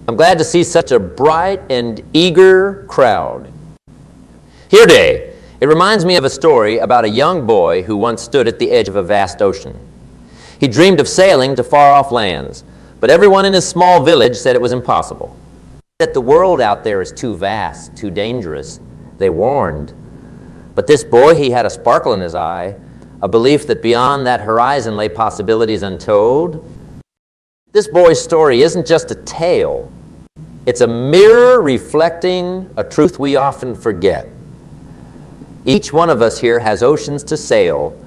I'm glad to see such a bright and eager crowd here today. It reminds me of a story about a young boy who once stood at the edge of a vast ocean. He dreamed of sailing to far-off lands, but everyone in his small village said it was impossible. That the world out there is too vast, too dangerous, they warned. But this boy, he had a sparkle in his eye, a belief that beyond that horizon lay possibilities untold. This boy's story isn't just a tale. It's a mirror reflecting a truth we often forget. Each one of us here has oceans to sail,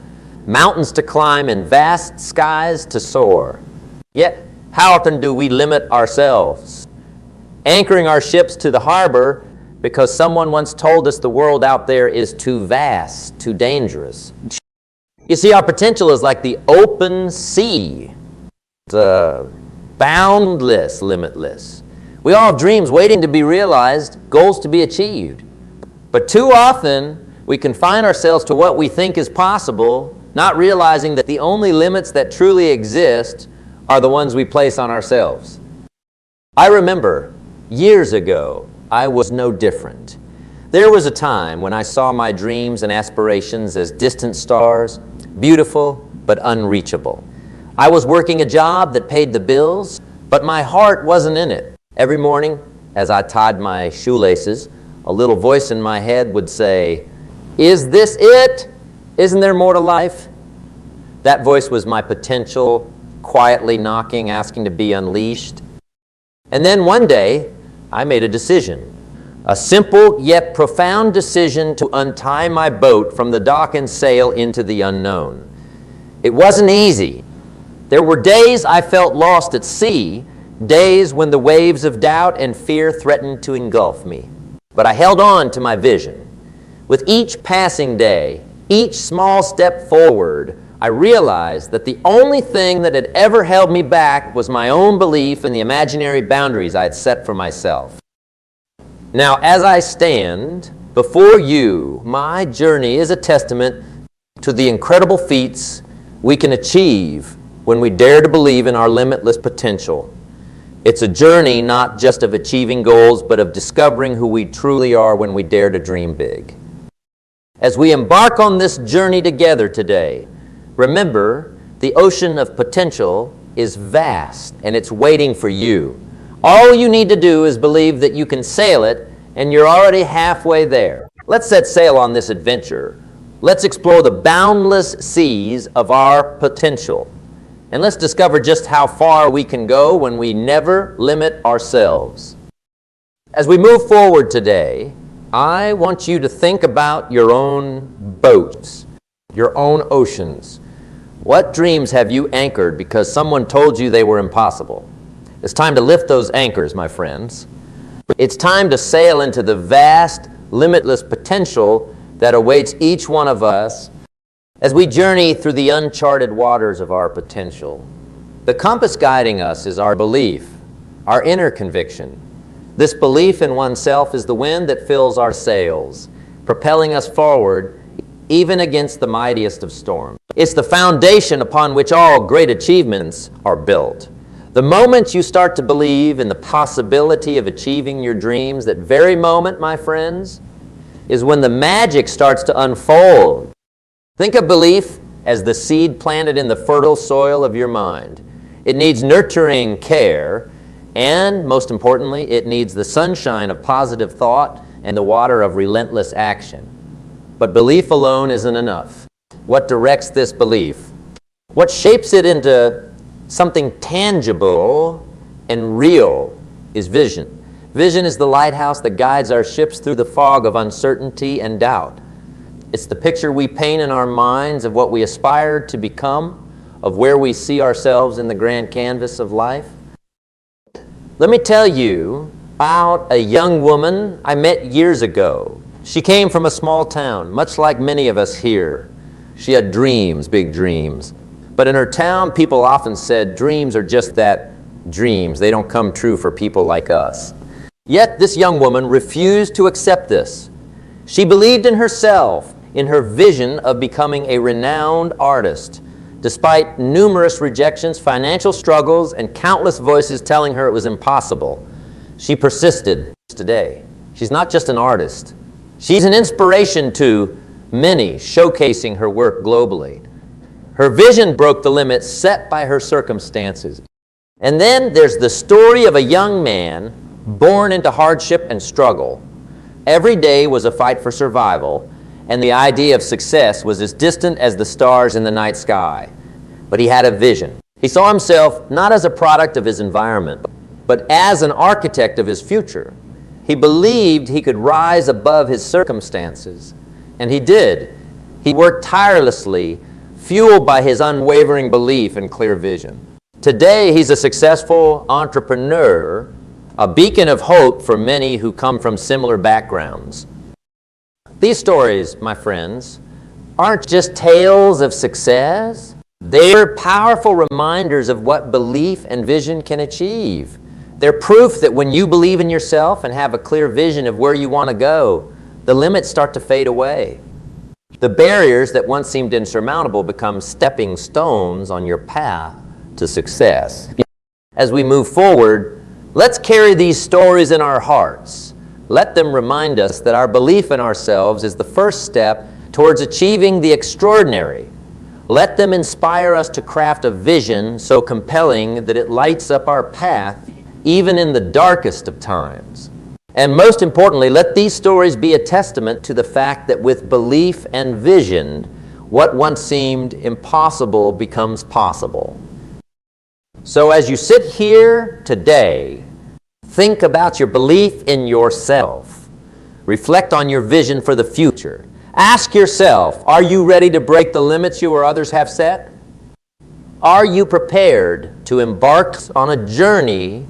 mountains to climb, and vast skies to soar. Yet, how often do we limit ourselves, anchoring our ships to the harbor because someone once told us the world out there is too vast, too dangerous? You see, our potential is like the open sea. It's boundless, limitless. We all have dreams waiting to be realized, goals to be achieved. But too often, we confine ourselves to what we think is possible, not realizing that the only limits that truly exist are the ones we place on ourselves. I remember years ago, I was no different. There was a time when I saw my dreams and aspirations as distant stars, beautiful but unreachable. I was working a job that paid the bills, but my heart wasn't in it. Every morning, as I tied my shoelaces, a little voice in my head would say, "Is this it? Isn't there more to life?" That voice was my potential, quietly knocking, asking to be unleashed. And then one day, I made a decision. A simple yet profound decision to untie my boat from the dock and sail into the unknown. It wasn't easy. There were days I felt lost at sea, days when the waves of doubt and fear threatened to engulf me. But I held on to my vision. With each passing day, each small step forward, I realized that the only thing that had ever held me back was my own belief in the imaginary boundaries I had set for myself. Now, as I stand before you, my journey is a testament to the incredible feats we can achieve when we dare to believe in our limitless potential. It's a journey not just of achieving goals, but of discovering who we truly are when we dare to dream big. As we embark on this journey together today, remember, the ocean of potential is vast and it's waiting for you. All you need to do is believe that you can sail it, and you're already halfway there. Let's set sail on this adventure. Let's explore the boundless seas of our potential. And let's discover just how far we can go when we never limit ourselves. As we move forward today, I want you to think about your own boats, your own oceans. What dreams have you anchored because someone told you they were impossible? It's time to lift those anchors, my friends. It's time to sail into the vast, limitless potential that awaits each one of us as we journey through the uncharted waters of our potential. The compass guiding us is our belief, our inner conviction. This belief in oneself is the wind that fills our sails, propelling us forward even against the mightiest of storms. It's the foundation upon which all great achievements are built. The moment you start to believe in the possibility of achieving your dreams, that very moment, my friends, is when the magic starts to unfold. Think of belief as the seed planted in the fertile soil of your mind. It needs nurturing care, and most importantly, it needs the sunshine of positive thought and the water of relentless action. But belief alone isn't enough. What directs this belief? What shapes it into something tangible and real is vision. Vision is the lighthouse that guides our ships through the fog of uncertainty and doubt. It's the picture we paint in our minds of what we aspire to become, of where we see ourselves in the grand canvas of life. Let me tell you about a young woman I met years ago. She came from a small town, much like many of us here. She had dreams, big dreams. But in her town, people often said dreams are just that, dreams. They don't come true for people like us. Yet this young woman refused to accept this. She believed in herself, in her vision of becoming a renowned artist. Despite numerous rejections, financial struggles, and countless voices telling her it was impossible, She persisted today. She's not just an artist. She's an inspiration to many, showcasing her work globally. Her vision broke the limits set by her circumstances. And then there's the story of a young man born into hardship and struggle. Every day was a fight for survival, and the idea of success was as distant as the stars in the night sky. But he had a vision. He saw himself not as a product of his environment, but as an architect of his future. He believed he could rise above his circumstances, and he did. He worked tirelessly, fueled by his unwavering belief and clear vision. Today, he's a successful entrepreneur, a beacon of hope for many who come from similar backgrounds. These stories, my friends, aren't just tales of success. They're powerful reminders of what belief and vision can achieve. They're proof that when you believe in yourself and have a clear vision of where you want to go, the limits start to fade away. The barriers that once seemed insurmountable become stepping stones on your path to success. As we move forward, let's carry these stories in our hearts. Let them remind us that our belief in ourselves is the first step towards achieving the extraordinary. Let them inspire us to craft a vision so compelling that it lights up our path even in the darkest of times. And most importantly, let these stories be a testament to the fact that with belief and vision, what once seemed impossible becomes possible. So as you sit here today, think about your belief in yourself. Reflect on your vision for the future. Ask yourself, are you ready to break the limits you or others have set? Are you prepared to embark on a journey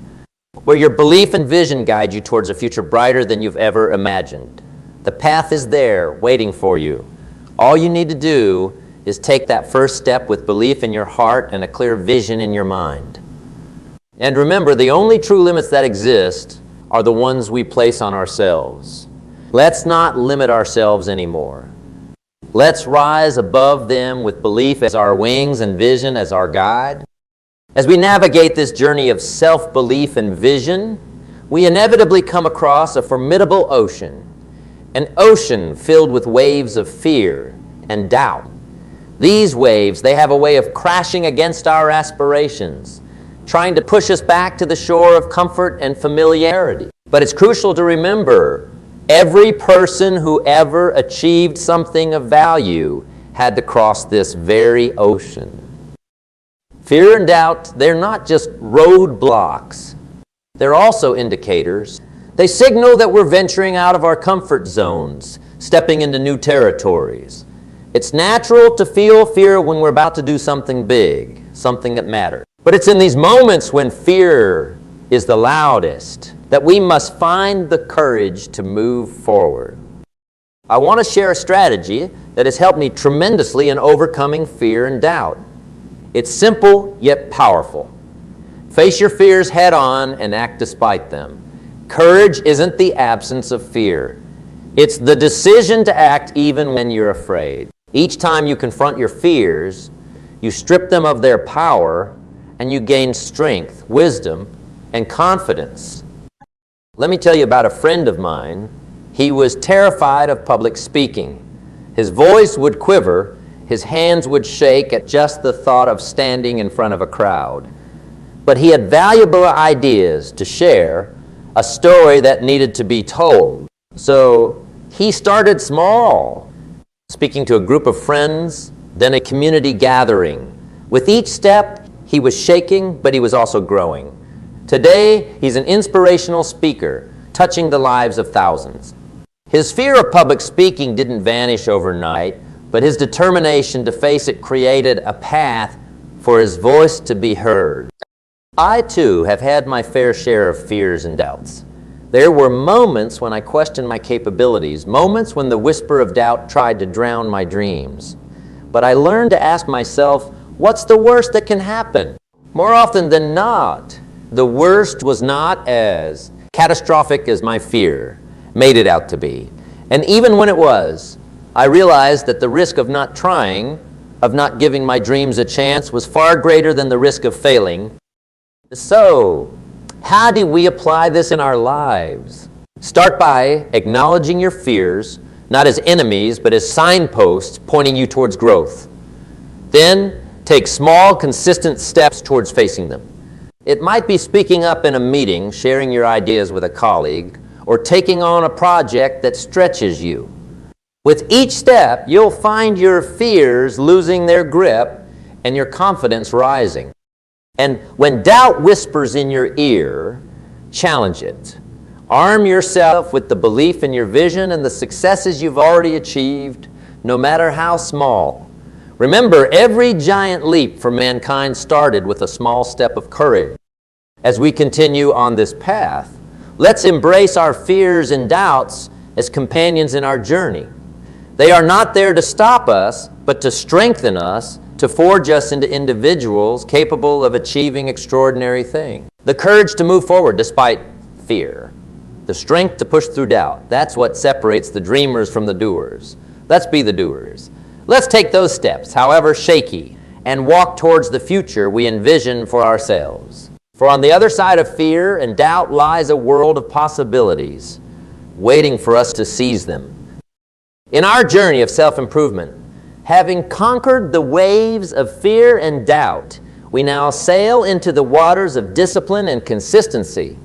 where your belief and vision guide you towards a future brighter than you've ever imagined? The path is there, waiting for you. All you need to do is take that first step with belief in your heart and a clear vision in your mind. And remember, the only true limits that exist are the ones we place on ourselves. Let's not limit ourselves anymore. Let's rise above them with belief as our wings and vision as our guide. As we navigate this journey of self-belief and vision, we inevitably come across a formidable ocean, an ocean filled with waves of fear and doubt. These waves, they have a way of crashing against our aspirations, trying to push us back to the shore of comfort and familiarity. But it's crucial to remember, every person who ever achieved something of value had to cross this very ocean. Fear and doubt, they're not just roadblocks. They're also indicators. They signal that we're venturing out of our comfort zones, stepping into new territories. It's natural to feel fear when we're about to do something big, something that matters. But it's in these moments when fear is the loudest that we must find the courage to move forward. I want to share a strategy that has helped me tremendously in overcoming fear and doubt. It's simple yet powerful. Face your fears head on and act despite them. Courage isn't the absence of fear. It's the decision to act even when you're afraid. Each time you confront your fears, you strip them of their power and you gain strength, wisdom, and confidence. Let me tell you about a friend of mine. He was terrified of public speaking. His voice would quiver, his hands would shake at just the thought of standing in front of a crowd. But he had valuable ideas to share, a story that needed to be told. So he started small, speaking to a group of friends, then a community gathering. With each step, he was shaking, but he was also growing. Today, he's an inspirational speaker, touching the lives of thousands. His fear of public speaking didn't vanish overnight, but his determination to face it created a path for his voice to be heard. I, too, have had my fair share of fears and doubts. There were moments when I questioned my capabilities, moments when the whisper of doubt tried to drown my dreams. But I learned to ask myself, what's the worst that can happen? More often than not, the worst was not as catastrophic as my fear made it out to be. And even when it was, I realized that the risk of not trying, of not giving my dreams a chance, was far greater than the risk of failing. So, How do we apply this in our lives? Start by acknowledging your fears, not as enemies, but as signposts pointing you towards growth. Then, take small, consistent steps towards facing them. It might be speaking up in a meeting, sharing your ideas with a colleague, or taking on a project that stretches you. With each step, you'll find your fears losing their grip and your confidence rising. And when doubt whispers in your ear, challenge it. Arm yourself with the belief in your vision and the successes you've already achieved, no matter how small. Remember, every giant leap for mankind started with a small step of courage. As we continue on this path, let's embrace our fears and doubts as companions in our journey. They are not there to stop us, but to strengthen us, to forge us into individuals capable of achieving extraordinary things. The courage to move forward despite fear. The strength to push through doubt. That's what separates the dreamers from the doers. Let's be the doers. Let's take those steps, however shaky, and walk towards the future we envision for ourselves. For on the other side of fear and doubt lies a world of possibilities, waiting for us to seize them. In our journey of self-improvement, having conquered the waves of fear and doubt, we now sail into the waters of discipline and consistency.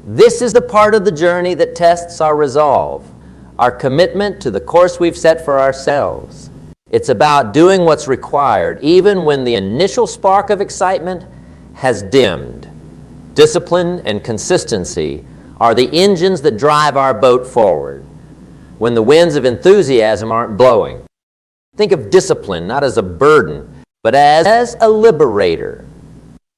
This is the part of the journey that tests our resolve, our commitment to the course we've set for ourselves. It's about doing what's required, even when the initial spark of excitement has dimmed. Discipline and consistency are the engines that drive our boat forward when the winds of enthusiasm aren't blowing. Think of discipline not as a burden, but as a liberator.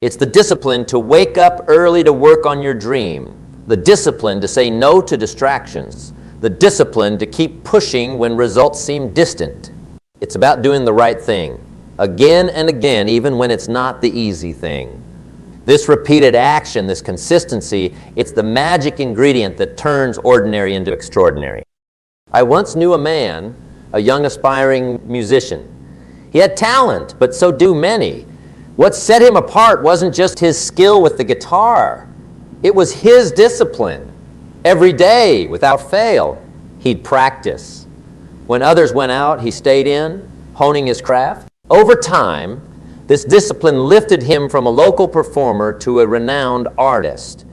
It's the discipline to wake up early to work on your dream, the discipline to say no to distractions, the discipline to keep pushing when results seem distant. It's about doing the right thing, again and again, even when it's not the easy thing. This repeated action, this consistency, it's the magic ingredient that turns ordinary into extraordinary. I once knew a man, a young aspiring musician. He had talent, but so do many. What set him apart wasn't just his skill with the guitar. It was his discipline. Every day, without fail, he'd practice. When others went out, he stayed in, honing his craft. Over time, this discipline lifted him from a local performer to a renowned artist.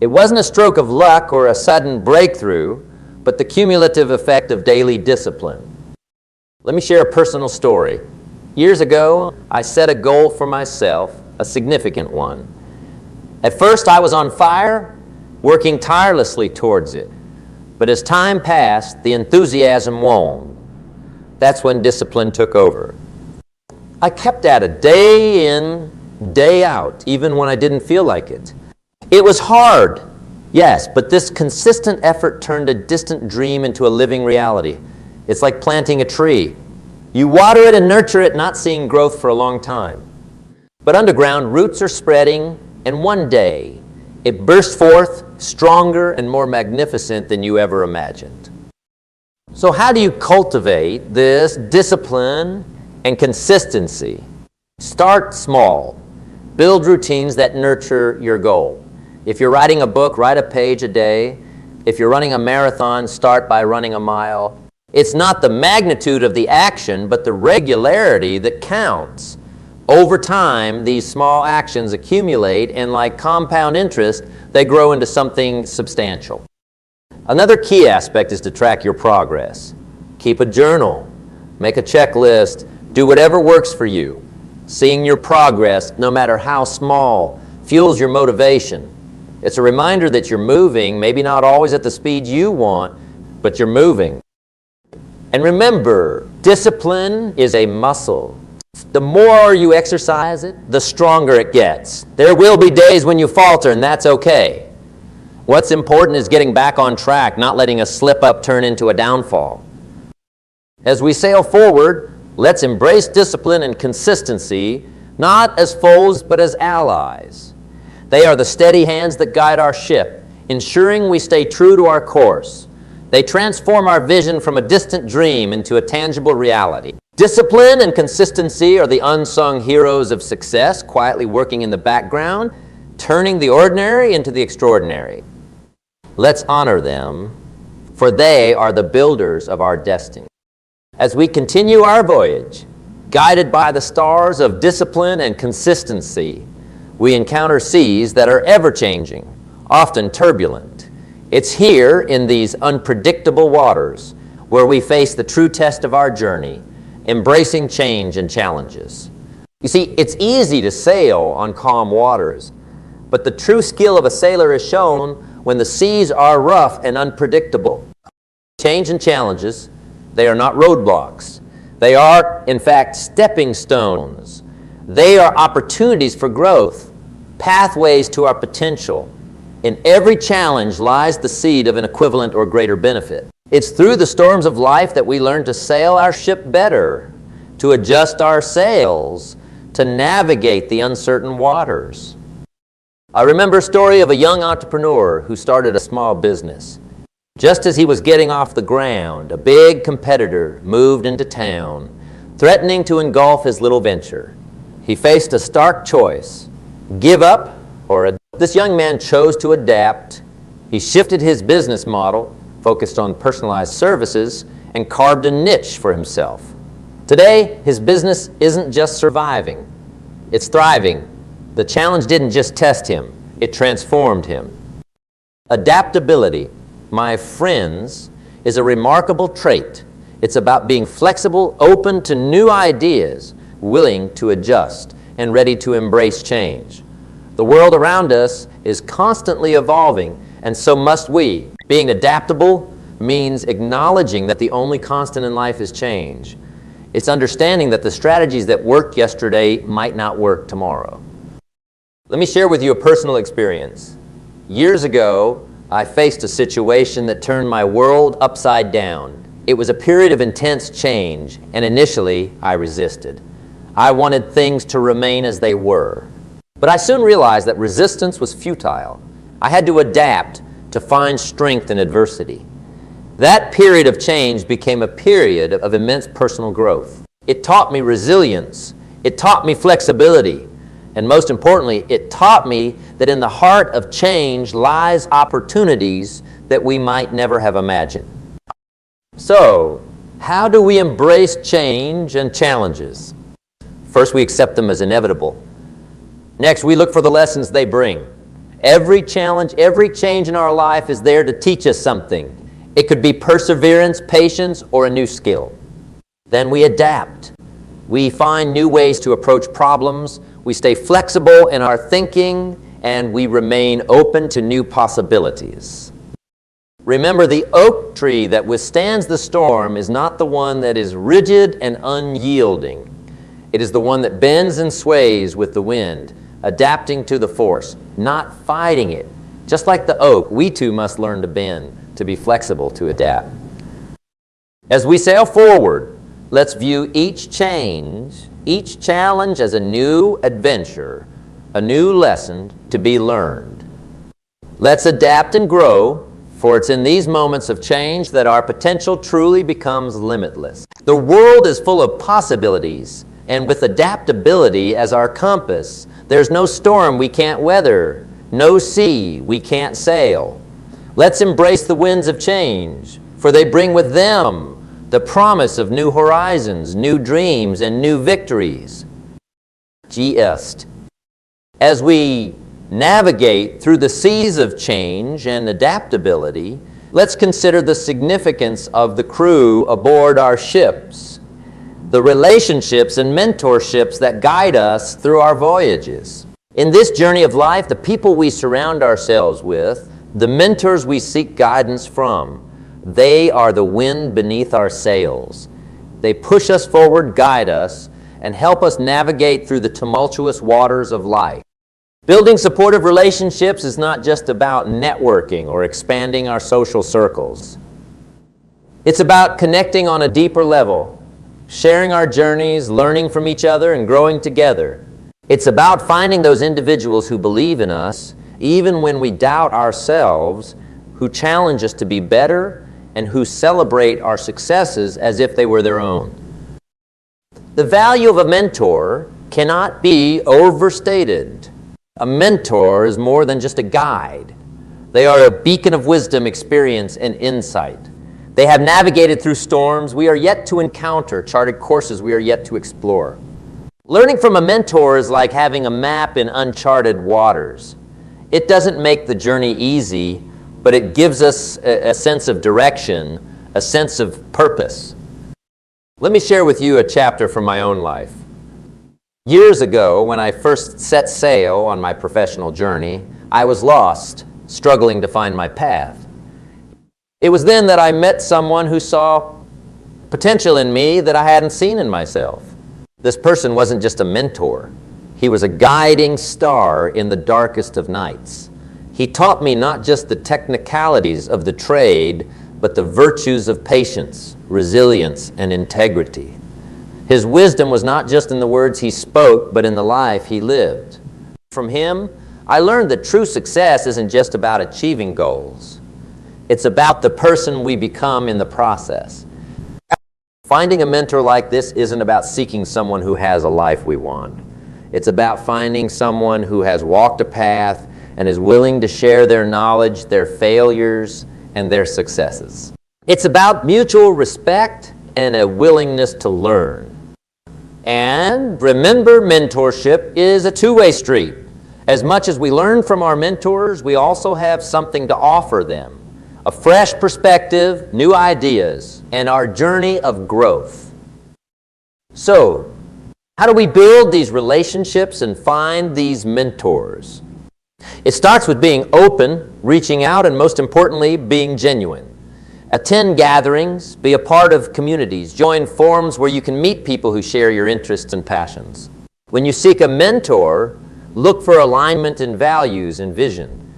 It wasn't a stroke of luck or a sudden breakthrough, but the cumulative effect of daily discipline. Let me share a personal story. Years ago, I set a goal for myself, a significant one. At first, I was on fire, working tirelessly towards it. But as time passed, the enthusiasm waned. That's when discipline took over. I kept at it day in, day out, even when I didn't feel like it. It was hard, yes, but this consistent effort turned a distant dream into a living reality. It's like planting a tree. You water it and nurture it, not seeing growth for a long time. But underground, roots are spreading, and one day, it bursts forth stronger and more magnificent than you ever imagined. So how do you cultivate this discipline and consistency? Start small. Build routines that nurture your goal. If you're writing a book, write a page a day. If you're running a marathon, start by running a mile. It's not the magnitude of the action, but the regularity that counts. Over time, these small actions accumulate, and like compound interest, they grow into something substantial. Another key aspect is to track your progress. Keep a journal. Make a checklist. Do whatever works for you. Seeing your progress, no matter how small, fuels your motivation. It's a reminder that you're moving, maybe not always at the speed you want, but you're moving. And remember, discipline is a muscle. The more you exercise it, the stronger it gets. There will be days when you falter, and that's okay. What's important is getting back on track, not letting a slip-up turn into a downfall. As we sail forward, let's embrace discipline and consistency, not as foes, but as allies. They are the steady hands that guide our ship, ensuring we stay true to our course. They transform our vision from a distant dream into a tangible reality. Discipline and consistency are the unsung heroes of success, quietly working in the background. turning the ordinary into the extraordinary. Let's honor them, for they are the builders of our destiny. As we continue our voyage, guided by the stars of discipline and consistency, we encounter seas that are ever-changing, often turbulent. It's here in these unpredictable waters where we face the true test of our journey, embracing change and challenges. You see, it's easy to sail on calm waters, but the true skill of a sailor is shown when the seas are rough and unpredictable. Change and challenges, they are not roadblocks. They are, in fact, stepping stones. They are opportunities for growth, pathways to our potential. In every challenge lies the seed of an equivalent or greater benefit. It's through the storms of life that we learn to sail our ship better, to adjust our sails, to navigate the uncertain waters. I remember a story of a young entrepreneur who started a small business. Just as he was getting off the ground, a big competitor moved into town, threatening to engulf his little venture. He faced a stark choice: give up or adapt. This young man chose to adapt. He shifted his business model, focused on personalized services, and carved a niche for himself. Today, his business isn't just surviving, it's thriving. The challenge didn't just test him, it transformed him. Adaptability, my friends, is a remarkable trait. It's about being flexible, open to new ideas, willing to adjust, and ready to embrace change. The world around us is constantly evolving, and so must we. Being adaptable means acknowledging that the only constant in life is change. It's understanding that the strategies that worked yesterday might not work tomorrow. Let me share with you a personal experience. Years ago, I faced a situation that turned my world upside down. It was a period of intense change, and initially, I resisted. I wanted things to remain as they were. But I soon realized that resistance was futile. I had to adapt to find strength in adversity. That period of change became a period of immense personal growth. It taught me resilience. It taught me flexibility. And most importantly, it taught me that in the heart of change lies opportunities that we might never have imagined. So, how do we embrace change and challenges? First, we accept them as inevitable. Next, we look for the lessons they bring. Every challenge, every change in our life is there to teach us something. It could be perseverance, patience, or a new skill. Then we adapt. We find new ways to approach problems. We stay flexible in our thinking, and we remain open to new possibilities. Remember, the oak tree that withstands the storm is not the one that is rigid and unyielding. It is the one that bends and sways with the wind, adapting to the force, not fighting it. Just like the oak, we too must learn to bend, to be flexible, to adapt. As we sail forward, let's view each change, each challenge as a new adventure, a new lesson to be learned. Let's adapt and grow, for it's in these moments of change that our potential truly becomes limitless. The world is full of possibilities, and with adaptability as our compass, there's no storm we can't weather, no sea we can't sail. Let's embrace the winds of change, for they bring with them the promise of new horizons, new dreams, and new victories. G.est. As we navigate through the seas of change and adaptability, let's consider the significance of the crew aboard our ships, the relationships and mentorships that guide us through our voyages. In this journey of life, the people we surround ourselves with, the mentors we seek guidance from, they are the wind beneath our sails. They push us forward, guide us, and help us navigate through the tumultuous waters of life. Building supportive relationships is not just about networking or expanding our social circles. It's about connecting on a deeper level, sharing our journeys, learning from each other, and growing together. It's about finding those individuals who believe in us, even when we doubt ourselves, who challenge us to be better, and who celebrate our successes as if they were their own. The value of a mentor cannot be overstated. A mentor is more than just a guide. They are a beacon of wisdom, experience, and insight. They have navigated through storms we are yet to encounter, charted courses we are yet to explore. Learning from a mentor is like having a map in uncharted waters. It doesn't make the journey easy, but it gives us a sense of direction, a sense of purpose. Let me share with you a chapter from my own life. Years ago, when I first set sail on my professional journey, I was lost, struggling to find my path. It was then that I met someone who saw potential in me that I hadn't seen in myself. This person wasn't just a mentor. He was a guiding star in the darkest of nights. He taught me not just the technicalities of the trade, but the virtues of patience, resilience, and integrity. His wisdom was not just in the words he spoke, but in the life he lived. From him, I learned that true success isn't just about achieving goals. It's about the person we become in the process. Finding a mentor like this isn't about seeking someone who has a life we want. It's about finding someone who has walked a path and is willing to share their knowledge, their failures, and their successes. It's about mutual respect and a willingness to learn. And remember, mentorship is a two-way street. As much as we learn from our mentors, we also have something to offer them. A fresh perspective, new ideas, and our journey of growth. So, how do we build these relationships and find these mentors? It starts with being open, reaching out, and most importantly, being genuine. Attend gatherings, be a part of communities, join forums where you can meet people who share your interests and passions. When you seek a mentor, look for alignment in values and vision.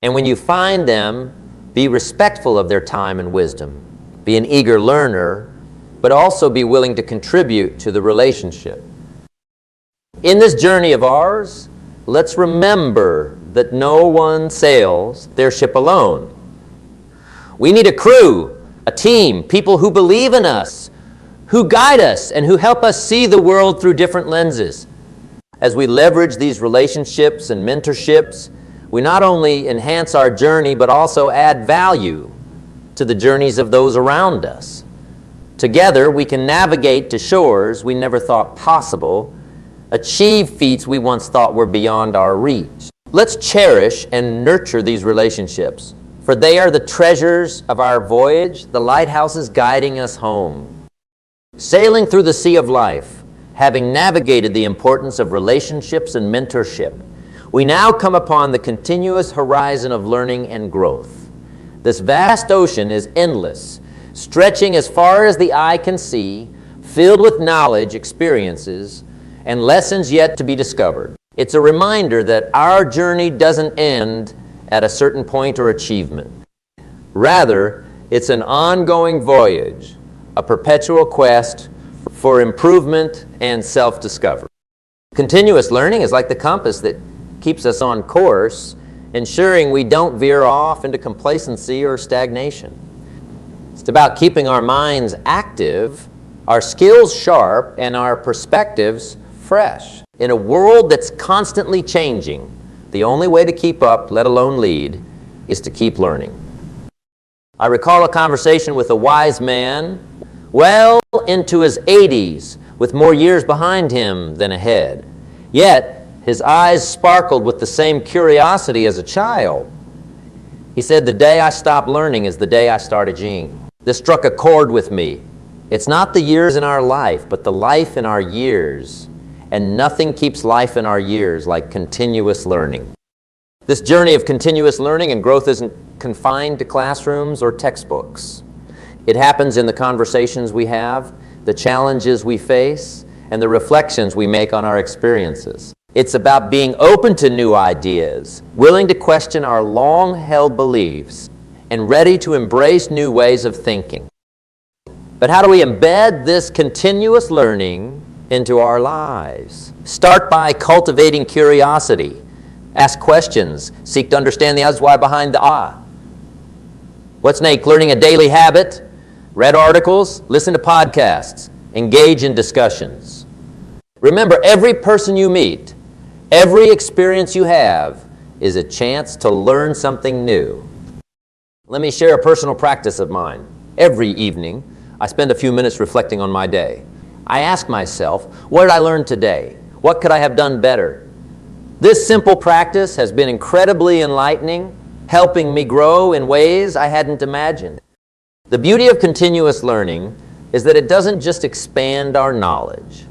And when you find them, be respectful of their time and wisdom. Be an eager learner, but also be willing to contribute to the relationship. In this journey of ours, let's remember that no one sails their ship alone. We need a crew, a team, people who believe in us, who guide us, and who help us see the world through different lenses. As we leverage these relationships and mentorships, we not only enhance our journey, but also add value to the journeys of those around us. Together, we can navigate to shores we never thought possible, achieve feats we once thought were beyond our reach. Let's cherish and nurture these relationships, for they are the treasures of our voyage, the lighthouses guiding us home. Sailing through the sea of life, having navigated the importance of relationships and mentorship, we now come upon the continuous horizon of learning and growth. This vast ocean is endless, stretching as far as the eye can see, filled with knowledge, experiences, and lessons yet to be discovered. It's a reminder that our journey doesn't end at a certain point or achievement. Rather, it's an ongoing voyage, a perpetual quest for improvement and self-discovery. Continuous learning is like the compass that keeps us on course, ensuring we don't veer off into complacency or stagnation. It's about keeping our minds active, our skills sharp, and our perspectives fresh. In a world that's constantly changing, the only way to keep up, let alone lead, is to keep learning. I recall a conversation with a wise man, well into his 80s, with more years behind him than ahead. Yet, his eyes sparkled with the same curiosity as a child. He said, "The day I stopped learning is the day I started aging." This struck a chord with me. It's not the years in our life, but the life in our years. And nothing keeps life in our years like continuous learning. This journey of continuous learning and growth isn't confined to classrooms or textbooks. It happens in the conversations we have, the challenges we face, and the reflections we make on our experiences. It's about being open to new ideas, willing to question our long-held beliefs, and ready to embrace new ways of thinking. But how do we embed this continuous learning into our lives? Start by cultivating curiosity. Ask questions. Seek to understand the why behind the ah. What's next? Learning a daily habit. Read articles. Listen to podcasts. Engage in discussions. Remember, every person you meet, Every experience you have is a chance to learn something new. Let me share a personal practice of mine. Every evening, I spend a few minutes reflecting on my day. I ask myself, what did I learn today? What could I have done better? This simple practice has been incredibly enlightening, helping me grow in ways I hadn't imagined. The beauty of continuous learning is that it doesn't just expand our knowledge.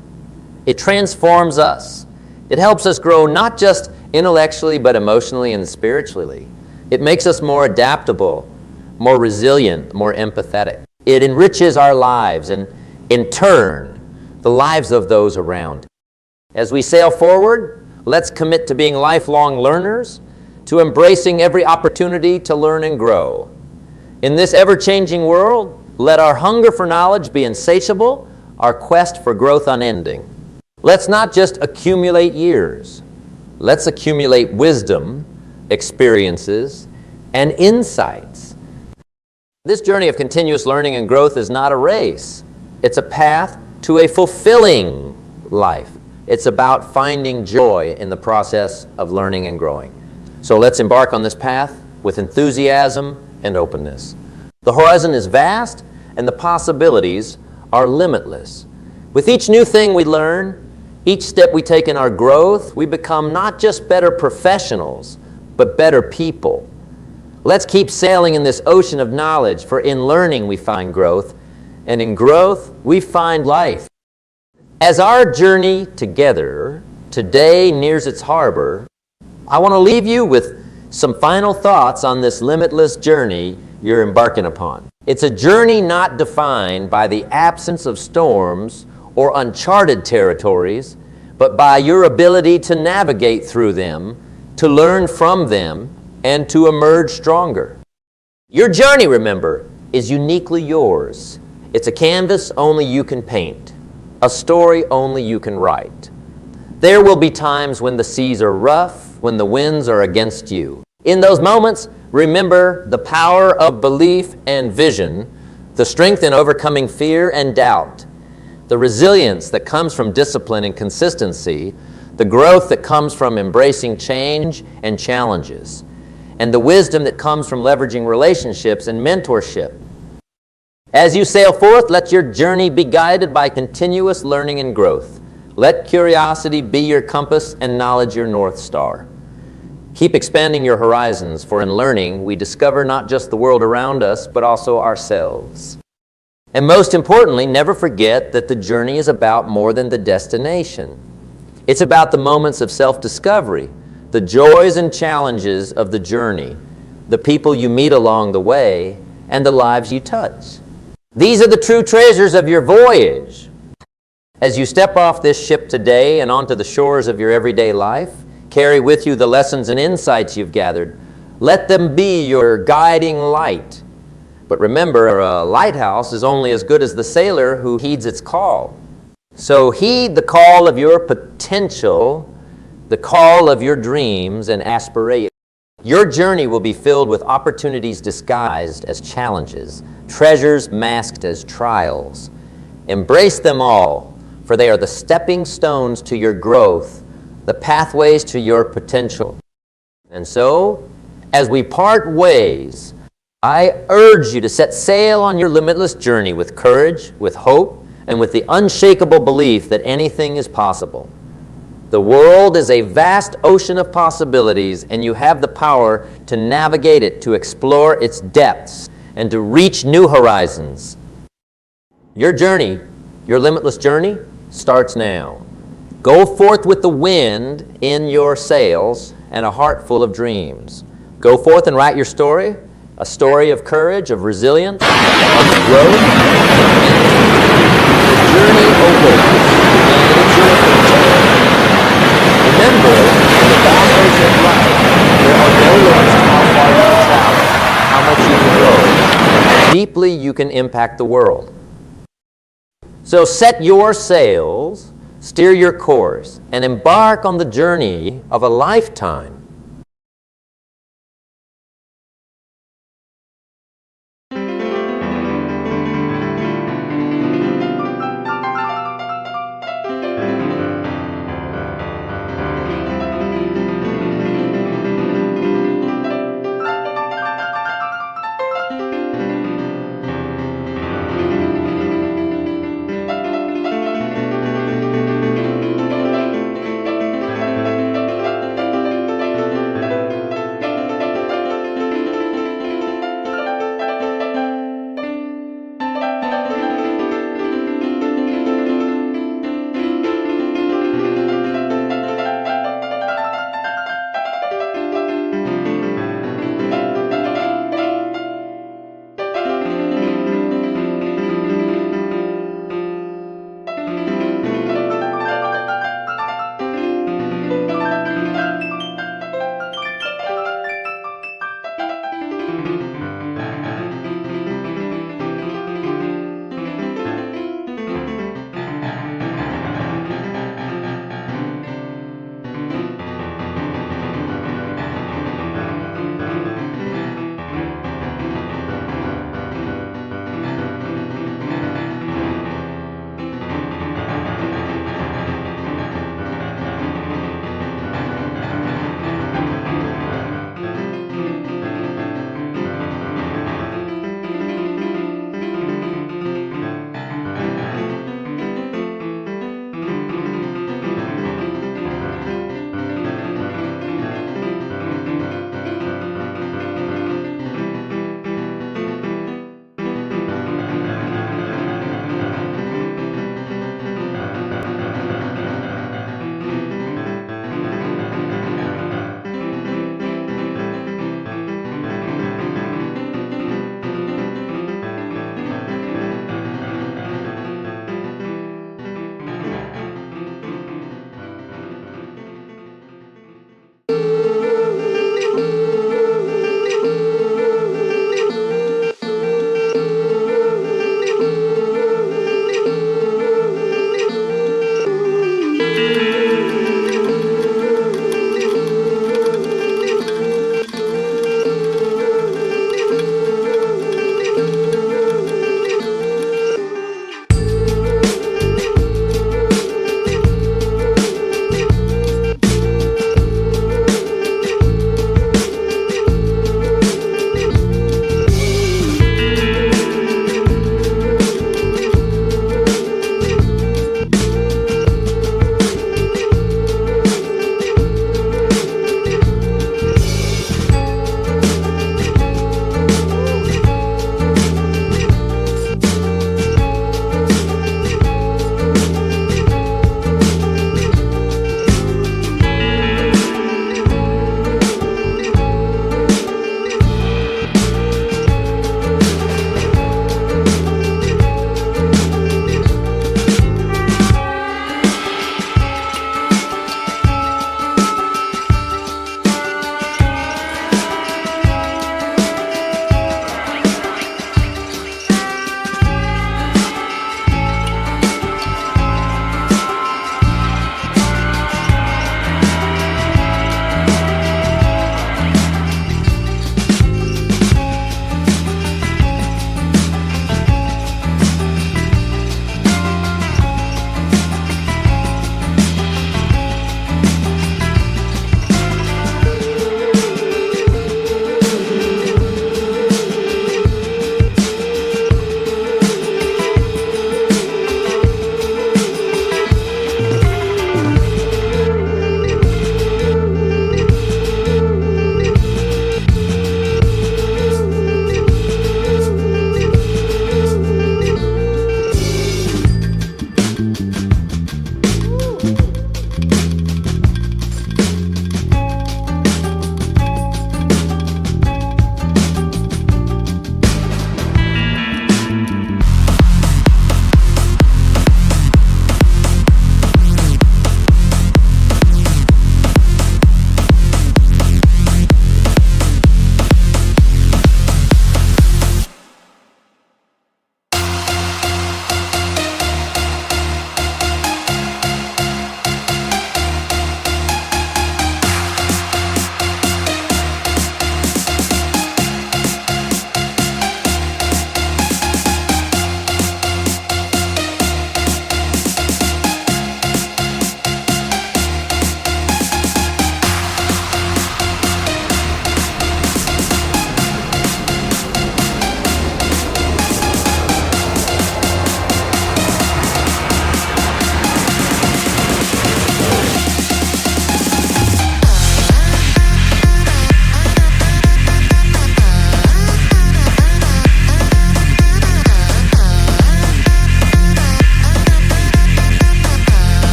It transforms us. It helps us grow not just intellectually, but emotionally and spiritually. It makes us more adaptable, more resilient, more empathetic. It enriches our lives and, in turn, the lives of those around. As we sail forward, let's commit to being lifelong learners, to embracing every opportunity to learn and grow. In this ever-changing world, let our hunger for knowledge be insatiable, our quest for growth unending. Let's not just accumulate years. Let's accumulate wisdom, experiences, and insights. This journey of continuous learning and growth is not a race. It's a path to a fulfilling life. It's about finding joy in the process of learning and growing. So let's embark on this path with enthusiasm and openness. The horizon is vast and the possibilities are limitless. With each new thing we learn, each step we take in our growth, we become not just better professionals, but better people. Let's keep sailing in this ocean of knowledge, for in learning we find growth, and in growth we find life. As our journey together today nears its harbor, I want to leave you with some final thoughts on this limitless journey you're embarking upon. It's a journey not defined by the absence of storms or uncharted territories, but by your ability to navigate through them, to learn from them, and to emerge stronger. Your journey, remember, is uniquely yours. It's a canvas only you can paint, a story only you can write. There will be times when the seas are rough, when the winds are against you. In those moments, remember the power of belief and vision, the strength in overcoming fear and doubt, the resilience that comes from discipline and consistency, the growth that comes from embracing change and challenges, and the wisdom that comes from leveraging relationships and mentorship. As you sail forth, let your journey be guided by continuous learning and growth. Let curiosity be your compass and knowledge your North Star. Keep expanding your horizons, for in learning we discover not just the world around us, but also ourselves. And most importantly, never forget that the journey is about more than the destination. It's about the moments of self-discovery, the joys and challenges of the journey, the people you meet along the way, and the lives you touch. These are the true treasures of your voyage. As you step off this ship today and onto the shores of your everyday life, carry with you the lessons and insights you've gathered. Let them be your guiding light. But remember, a lighthouse is only as good as the sailor who heeds its call. So heed the call of your potential, the call of your dreams and aspirations. Your journey will be filled with opportunities disguised as challenges, treasures masked as trials. Embrace them all, for they are the stepping stones to your growth, the pathways to your potential. And so, as we part ways, I urge you to set sail on your limitless journey with courage, with hope, and with the unshakable belief that anything is possible. The world is a vast ocean of possibilities, and you have the power to navigate it, to explore its depths, and to reach new horizons. Your journey, your limitless journey, starts now. Go forth with the wind in your sails and a heart full of dreams. Go forth and write your story, a story of courage, of resilience, of growth. The journey opens, and it's your turn. Remember, in the vast ocean of life, there are no limits to how far you can travel, how much you can grow, how deeply you can impact the world. So set your sails, steer your course, and embark on the journey of a lifetime.